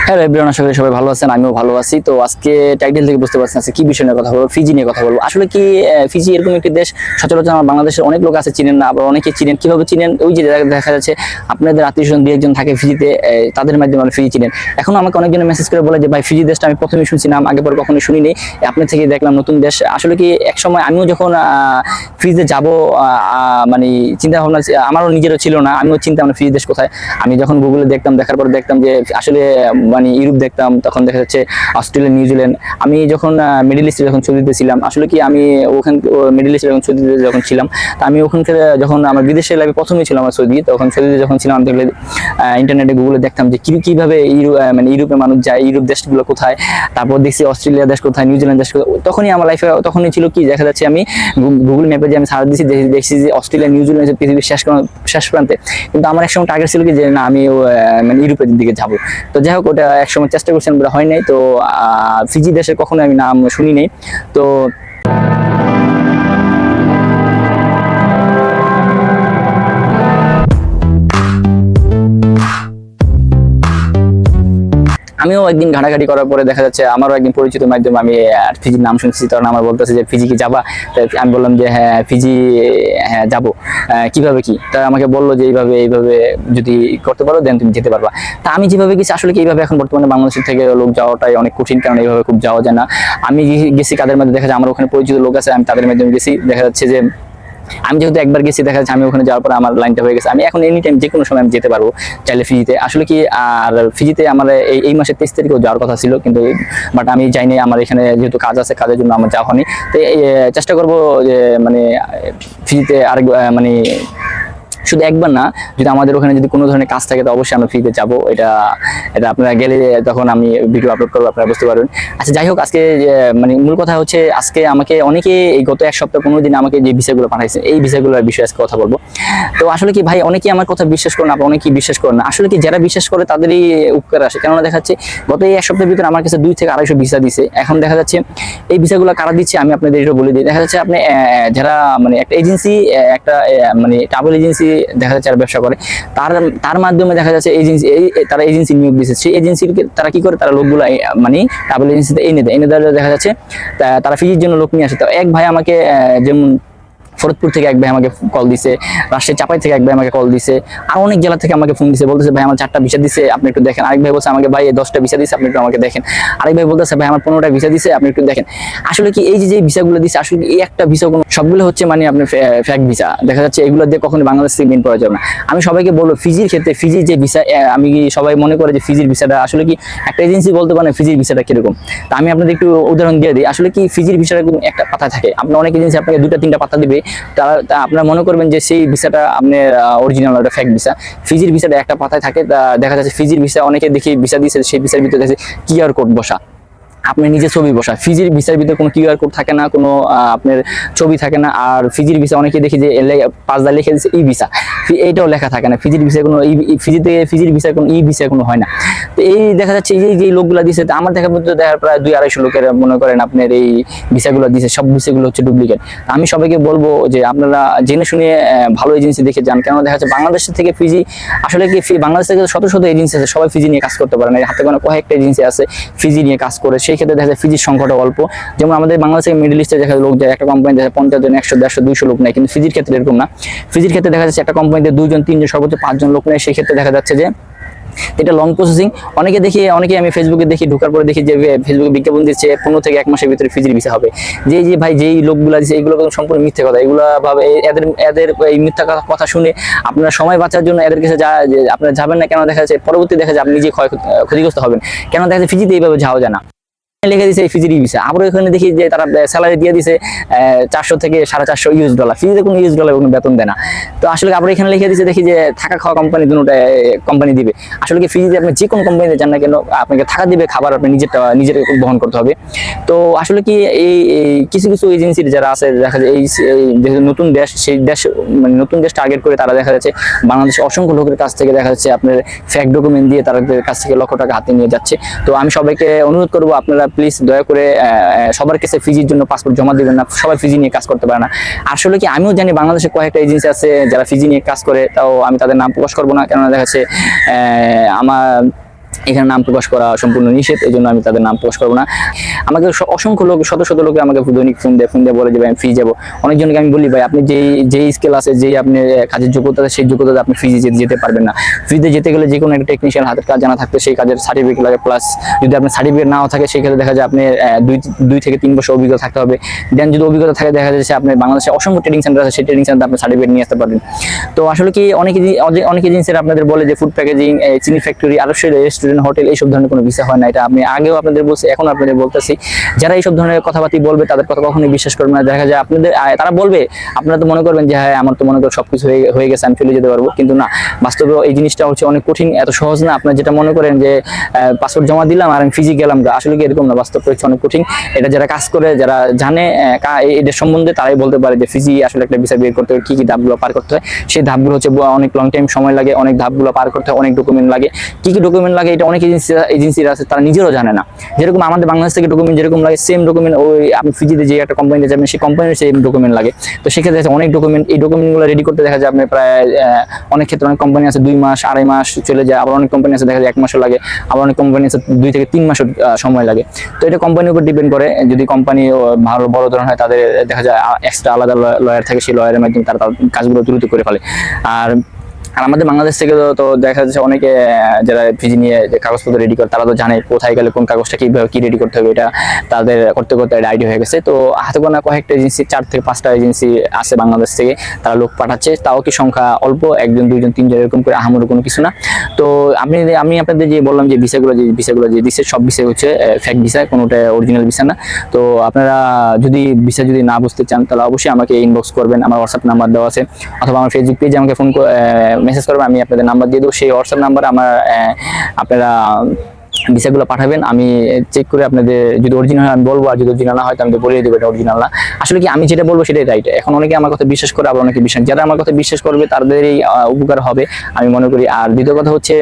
Hello everyone, আশা করি সবাই ভালো আছেন, আমিও ভালো আছি। তো আজকে টাইটেল থেকে বুঝতে পারছেন আজকে কি বিষয় নিয়ে কথা বলবো, ফিজি নিয়ে কথা বলবো। আসলে কি ফিজি এরকম একটি দেশ, সচরাচর আমার বাংলাদেশের অনেক লোক আছে চিনেন না, আবার অনেকে চিনেন। কিভাবে চিনেন? ওই যে দেখা যাচ্ছে আপনাদের আত্মীয়স্বজন দুই একজন থাকে ফিজিতে, তাদের মাধ্যমে আপনি ফিজি চিনেন। এখন আমাকে অনেকজন মেসেজ করে বলে যে ভাই ফিজি দেশটা আমি প্রথমে শুনছি, নাম আগে পরে কখনোই শুনিনি, আপনার থেকে দেখলাম নতুন দেশ। আসলে কি এক সময় আমিও যখন ফিজিতে যাব মানে চিন্তা ভাবনা আমারও নিজেরও ছিল না, আমিও চিন্তা ভাবনা ফিজি দেশ কোথায়। আমি যখন গুগলে দেখতাম, দেখার পর দেখতাম যে আসলে মানে ইউরোপ দেখতাম, তখন দেখা যাচ্ছে অস্ট্রেলিয়া, নিউজিল্যান্ড। আমি যখন মিডল ইস্টে যখন ছুটিতে ছিলাম, আসলে কি আমি ওখান মিডল ইস্টে যখন ছুটিতে যখন ছিলাম, তা আমি ওখান থেকে যখন আমার বিদেশে লাইফে প্রথমেই ছিল আমার সৌদি, তখন সৌদিতে যখন ছিলাম দেখলে ইন্টারনেটে গুগলে দেখতাম যে কিভাবে মানে ইউরোপে মানুষ যায়, ইউরোপ দেশগুলো কোথায়, তারপর দেখছি অস্ট্রেলিয়া দেশ কোথায়, নিউজিল্যান্ড দেশ কোথায়। তখনই আমার লাইফে তখনই ছিল কি দেখা যাচ্ছে আমি গুগল ম্যাপে যে আমি সার্চ দিচ্ছি, দেখছি যে অস্ট্রেলিয়া, নিউজিল্যান্ড পৃথিবীর শেষ প্রান্তে। কিন্তু আমার একসময় টার্গেট ছিল কি যে না আমি মানে ইউরোপের দিকে যাব। তো যাই হোক, ওটা একসময় চেষ্টা করছিলাম, হয় নাই। তো ফিজি দেশের কখনো আমি নাম শুনি নাই। তো আমিও একদিন ঘাটাঘাটি করার পরে দেখা যাচ্ছে আমারও একদিন পরিচিত মাধ্যমে আমি ফিজির নাম শুনছি, তখন আমার বলতেছে যে ফিজি কি যাবা? আমি বললাম যে হ্যাঁ ফিজি, হ্যাঁ যাবো। কিভাবে কি? তা আমাকে বললো যে এইভাবে যদি করতে পারো দেন তুমি যেতে পারবা। তা আমি যেভাবে গেছি, আসলে কি এইভাবে এখন বর্তমানে বাংলাদেশের থেকে লোক যাওয়াটাই অনেক কঠিন, কারণ এইভাবে খুব যাওয়া যায় না। আমি গেছি কাদের মধ্যে, দেখা যায় আমার ওখানে পরিচিত লোক আছে, আমি তাদের মাধ্যমে গেছি। দেখা যাচ্ছে যে আমি যেহেতু একবার গেছি, দেখা যাচ্ছে আমি ওখানে যাওয়ার পর আমার লাইনটা হয়ে গেছে, আমি এখন এনি টাইম যে কোনো সময় আমি যেতে পারবো চাইলে ফিজিতে। আসলে কি আর ফিজিতে আমার এই মাসের 23 তারিখেও যাওয়ার কথা ছিল, কিন্তু বাট আমি যাইনি। আমার এখানে যেহেতু কাজ আছে, কাজের জন্য আমার যাওয়া হয়নি। তো চেষ্টা করবো যে মানে ফিজিতে আরেক মানে শুধু একবার না, যদি আমাদের ওখানে যদি কোনো ধরনের কাজ থাকে তো অবশ্যই আমরা ফ্রিতে যাবো। এটা আপনারা গেলে তখন আমি ভিডিও আপলোড করবো, আপনারা বুঝতে পারবেন। আচ্ছা যাই হোক, আজকে মানে মূল কথা হচ্ছে, আজকে আমাকে অনেকে এই গত এক সপ্তাহ 15 দিন আমাকে যে ভিসাগুলো পাঠাইছে, এই ভিসাগুলোর বিষয়ে আজকে কথা বলবো। তো আসলে কি ভাই, অনেকেই আমার কথা বিশ্বাস করেন, আবার অনেকেই বিশ্বাস করেন না। আসলে কি যারা বিশ্বাস করে তাদেরই উপকার আসে, কেননা দেখা যাচ্ছে গত এই এক সপ্তাহের ভিতরে আমার কাছে 2 থেকে 250 ভিসা দিছে। এখন দেখা যাচ্ছে এই ভিসাগুলো কারা দিচ্ছে আমি আপনাদের এটা বলে দিই। দেখা যাচ্ছে আপনি যারা মানে একটা এজেন্সি, একটা মানে ট্রাভেল এজেন্সি দেখা যাচ্ছে যারা ব্যবসা করে, তার মাধ্যমে দেখা যাচ্ছে এজেন্সি, তারা এজেন্সি নিয়োগ দিচ্ছে। সেই এজেন্সির তারা কি করে, তারা লোকগুলো মানে ট্রাভেল এজেন্সিতে এনে দেয়, দেখা যাচ্ছে তারা ফিজির জন্য লোক নিয়ে আসে। তো এক ভাই আমাকে যেমন ফরিদপুর থেকে এক ভাই আমাকে কল দিছে, রাজশাহী চাপাই থেকে এক ভাই আমাকে কল দিছে, আর অনেক জেলা থেকে আমাকে ফোন দিছে, বলতেছে ভাই আমার 4টা ভিসা দিছে, আপনি একটু দেখেন। আরেক ভাই বলছে আমাকে ভাই 10টা ভিসা দিছে, আপনি একটু আমাকে দেখেন। আরেক ভাই বলতেছে ভাই আমার 15টা ভিসা দিছে, আপনি একটু দেখেন। আসলে কি এই যে ভিসাগুলো দিছে, আসলে এই একটা ভিসা কোনো, সবগুলো হচ্ছে মানে আপনার ফেক ভিসা। দেখা যাচ্ছে এগুলো দিয়ে কখনো বাংলাদেশ থেকে মেন করা যাবে না। আমি সবাইকে বলবো ফিজির ক্ষেত্রে, ফিজির যে ভিসা, আমি সবাই মনে করে যে ফিজির ভিসাটা আসলে কি একটা এজেন্সি বলতে পারে ফিজির ভিসাটা কিরকম। তা আমি আপনাদের একটু উদাহরণ দিয়ে দিই। আসলে কি ফিজির ভিসাটা একটা পাতা থাকে, আপনার অনেক এজেন্সি আপনাকে 2টা 3টা পাতা দিবে, তারা আপনারা মনে করবেন যে সেই ভিসাটা আপনার অরিজিনাল, একটা ফেক ভিসা। ফিজির ভিসাটা একটা পাতায় থাকে। দেখা যাচ্ছে ফিজির ভিসা অনেকে দেখি ভিসা দিয়েছে, সেই ভিসার ভিতরে দেখে কিউআর কোড বসা, আপনি নিজে ছবি বসা। ফিজির ভিসার ভিতরে কোনো কিউআর কোড থাকে না, কোনো আপনার ছবি থাকে না। আর ফিজির ভিসা অনেকে দেখি যে 5 লিখে দিচ্ছে ই ভিসা, এইটাও লেখা থাকে না। ফিজির ভিসা কোনো ফিজির ভিসা কোনো ই ভিসা কোনো হয় না। তো এই দেখা যাচ্ছে যে লোকগুলো দিচ্ছে, আমার দেখার মধ্যে দেখার প্রায় 200-250 লোকের মনে করেন আপনার এই ভিসাগুলো দিচ্ছে, সব ভিসাগুলো হচ্ছে ডুপ্লিকেট। আমি সবাইকে বলবো যে আপনারা জেনে শুনে ভালো এজেন্সি দেখে যান, কেন দেখা যাচ্ছে বাংলাদেশ থেকে ফিজি, আসলে কি বাংলাদেশ থেকে শত শত এজেন্সি আছে, সবাই ফিজি নিয়ে কাজ করতে পারে না। হাতে গোনা কয়েকটা এজেন্সি আছে ফিজি নিয়ে কাজ করে, সেই ক্ষেত্রে দেখা যায় ফিজির সংখ্যাটা অল্প। যেমন আমাদের বাংলাদেশ থেকে মিডল ইস্টে দেখা যায় লোক যায়, একটা কোম্পানি দেখা যায় 50 জন, 100, 150, 200 লোক নেয়, কিন্তু ফিজির ক্ষেত্রে এরকম না। ফিজির ক্ষেত্রে দেখা যাচ্ছে একটা কোম্পানিতে 2 জন, 3 জন, সর্বোচ্চ 5 জন লোক নেয়। সেই ক্ষেত্রে দেখা যাচ্ছে যে এটা লং প্রসেসিং। অনেকে আমি ফেসবুকে দেখি, ঢোকার পরে দেখি যে ফেসবুকে বিজ্ঞাপন দিচ্ছে 15 থেকে 1 মাসের ভিতরে ফিজির ভিসা হবে। যে ভাই যেই লোকগুলো দিচ্ছে এগুলো সম্পূর্ণ মিথ্যে কথা। এগুলো ভাবে এদের এই মিথ্যা কথা শুনে আপনারা সময় বাঁচার জন্য এদের কাছে আপনারা যাবেন না, কেন দেখা যাচ্ছে পরবর্তী দেখা যায় আপনি নিজে ক্ষতিগ্রস্ত হবেন। কেন দেখা যাচ্ছে ফিজিতে এইভাবে যাওয়া যায় না, লিখে দিছে ফিজির ভিসা। আবার এখানে দেখি যে তারা স্যালারি দিয়ে দিছে 400 থেকে $450 ফিজিতে কোনো $, কোনো বেতন দেয় না। তো আসলে আবার এখানে লিখে দিছে দেখি যে থাকা খাওয়া কোম্পানি দুটোটা কোম্পানি দিবে। আসলে কি ফিজিতে আপনি যে কোনো কোম্পানিতে যান না কেন, আপনাকে থাকা দিবে, খাবার আপনি নিজের বহন করতে হবে। তো আসলে কি এই কিছু এজেন্সির যারা আছে, দেখা যায় এই নতুন দেশ, সেই দেশ মানে নতুন দেশ টার্গেট করে তারা দেখা যাচ্ছে বাংলাদেশের অসংখ্য লোকের কাছ থেকে দেখা যাচ্ছে আপনার ফেক ডকুমেন্ট দিয়ে তাদের কাছ থেকে লক্ষ টাকা হাতে নিয়ে যাচ্ছে। তো আমি সবাইকে অনুরোধ করবো, আপনারা প্লিজ দয়া করে সবার কাছে ফিজির জন্য পাসপোর্ট জমা দিবেন না। সবাই ফিজি নিয়ে কাজ করতে পারে না। আসলে কি আমিও জানি বাংলাদেশে কয়েকটা এজেন্সি আছে যারা ফিজি নিয়ে কাজ করে, তাও আমি তাদের নাম প্রকাশ করবো না, কেননা দেখা যাচ্ছে আমার এখানে নাম প্রকাশ করা সম্পূর্ণ নিষেধ, এই জন্য আমি তাদের নাম প্রকাশ করবো না। আমাকে অসংখ্য লোক, শত শত লোকে আমাকে দৈনিক ফোন দিয়ে বলে যে ভাই আমি ফ্রি যাবো। অনেকজনকে আমি বলি ভাই আপনি যেই স্কিল আছে, যেই আপনি কাজের যোগ্যতা আছে, সেই যোগ্যতাতে আপনি ফ্রিজে যেতে পারবেন না। ফ্রিজে যেতে গেলে যে কোনো একটা টেকনিশিয়ান হাতের কাজ জানা থাকতে সেই কাজের সার্টিফিকেট লাগে, প্লাস যদি আপনার সার্টিফিকেট নাও থাকে সেই ক্ষেত্রে দেখা যায় আপনি 2 থেকে 3 বছর অভিজ্ঞতা থাকতে হবে। দেন যদি অভিজ্ঞতা থাকে দেখা যাচ্ছে আপনি বাংলাদেশে অসংখ্য ট্রেনিং সেন্টার আছে, সেই ট্রেনিং সেন্টার আপনি সার্টিফিকেট নিয়ে আসতে পারবেন। তো আসলে কি অনেক এজেন্সিরা আপনাদের বলে যে ফুড প্যাকেজিং, চিনি ফ্যাক্টরি, আরো রেস্টুরেন্ট, হোটেল এইসব ধরনের কোনো ভিসা হয় না। এটা আমি আগেও আপনাদের বলছি, এখন আপনাদের বলতেছি, যারা এইসব ধরনের কথাবার্তা বলবে তাদের কথা কখনোই বিশ্বাস করবেন না। দেখা যায় আপনাদের তারা বলবে, আপনারা তো মনে করবেন যে হ্যাঁ আমার তো মনে করেন সবকিছু হয়ে গেছে, আমি চলে যেতে পারবো, কিন্তু না, বাস্তবে এই জিনিসটা হচ্ছে অনেক কঠিন, এত সহজ না। আপনারা যেটা মনে করেন যে পাসপোর্ট জমা দিলাম আর আমি ফিজি গেলাম, আসলে কি এরকম না, বাস্তবটা হচ্ছে অনেক কঠিন। এটা যারা কাজ করে, যারা জানে এদের সম্বন্ধে, তারাই বলতে পারে যে ফিজি আসলে একটা ভিসা বের করতে কি কি ধাপগুলো পার করতে হয়। সেই ধাপগুলো হচ্ছে অনেক লং টাইম সময় লাগে, অনেক ধাপগুলো পার করতে হয়, অনেক ডকুমেন্ট লাগে। কি কি ডকুমেন্ট লাগে এটা অনেক এজেন্সিরা আছে তারা নিজেরও জানে না। যেরকম আমাদের বাংলাদেশ থেকে ডকুমেন্ট যেরকম লাগে, সেম ডকুমেন্ট ওই আপনি ফিজিতে যে একটা কোম্পানিতে যাবেন সেই কোম্পানির সেম ডকুমেন্ট লাগে। তো সেক্ষেত্রে অনেক ডকুমেন্ট, এই ডকুমেন্টগুলো রেডি করতে দেখা যায় আপনি প্রায় অনেক ক্ষেত্রে অনেক কোম্পানি আছে 2 মাস 2.5 মাস চলে যায়, আবার অনেক কোম্পানি আছে দেখা যায় 1 মাসও লাগে, আবার অনেক কোম্পানি আছে 2 থেকে 3 মাসও সময় লাগে। তো এটা কোম্পানির উপর ডিপেন্ড করে। যদি কোম্পানি ভালো বড় ধরনের হয় তাদের দেখা যায় এক্সট্রা আলাদা লয়ার থাকে, সেই লয়ারের মাধ্যমে তারা কাজগুলো দ্রুত করে ফেলে। আর আমাদের বাংলাদেশ থেকে তো দেখা যাচ্ছে অনেকে যারা ফিজি নিয়ে যে কাগজপত্র রেডি করে, তারা তো জানে কোথায় গেলে কোন কাগজটা কিভাবে কি রেডি করতে হবে, এটা তাদের করতে করতে একটা আইডিয়া হয়ে গেছে। তো হাতে গোনা কয়েকটা এজেন্সি, 4 থেকে 5টা এজেন্সি আছে বাংলাদেশ থেকে, তারা লোক পাঠাচ্ছে, তাও কি সংখ্যা অল্প, 1 জন 2 জন 3 জন এরকম করে, আহামরি কোনো কিছু না। তো আমি আপনাদের যে বললাম যে ভিসাগুলো যে দিচ্ছে, সব ভিসা হচ্ছে ফেক ভিসা, কোনোটা অরিজিনাল ভিসা না। তো আপনারা যদি ভিসা যদি না বুঝতে চান তাহলে অবশ্যই আমাকে ইনবক্স করবেন, আমার হোয়াটসঅ্যাপ নাম্বার দেওয়া আছে, অথবা আমার ফেসবুক পেজে আমাকে ফোন মেসেজ করবেন, আমি আপনাদের নাম্বার দিয়ে দেবো। সেই হোয়াটসঅ্যাপ নাম্বার আমার আপনারা ভিসাগুলো পাঠাবেন, আমি চেক করে আপনাদের যদি অরিজিনাল হয় আমি বলবো, আর যদি অরিজিনাল না হয় তো আমি বলে দেবো এটা অরিজিনাল না। আসলে কি আমি যেটা বলবো সেটাই রাইট। এখন অনেকে আমার কথা বিশ্বাস করে, আবার অনেকে বিশ্বাস, যারা আমার কথা বিশ্বাস করবে তাদেরই উপকার হবে আমি মনে করি। আর দ্বিতীয় কথা হচ্ছে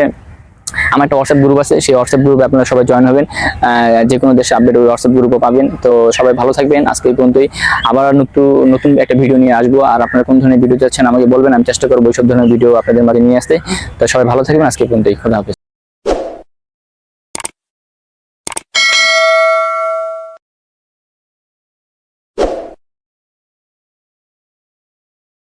আমার একটা হোয়াটসঅ্যাপ গ্রুপ আছে, সেই হোয়াটসঅ্যাপ গ্রুপে আপনারা সবাই জয়েন হবেন, যে কোনো দেশে আপডেট ওই হোয়াটসঅ্যাপ গ্রুপে পাবেন। তো সবাই ভালো থাকবেন, আজকে এই পর্যন্তই। আবার নতুন একটা ভিডিও নিয়ে আসবো, আর আপনারা কোন ধরনের ভিডিও চাচ্ছেন আমাকে বলবেন, আমি চেষ্টা করবো ওইসব ধরনের ভিডিও আপনাদের মাঝে নিয়ে আসতে। তো সবাই ভালো থাকবেন, আজকে এই পর্যন্তই, খোদা হাফেজ।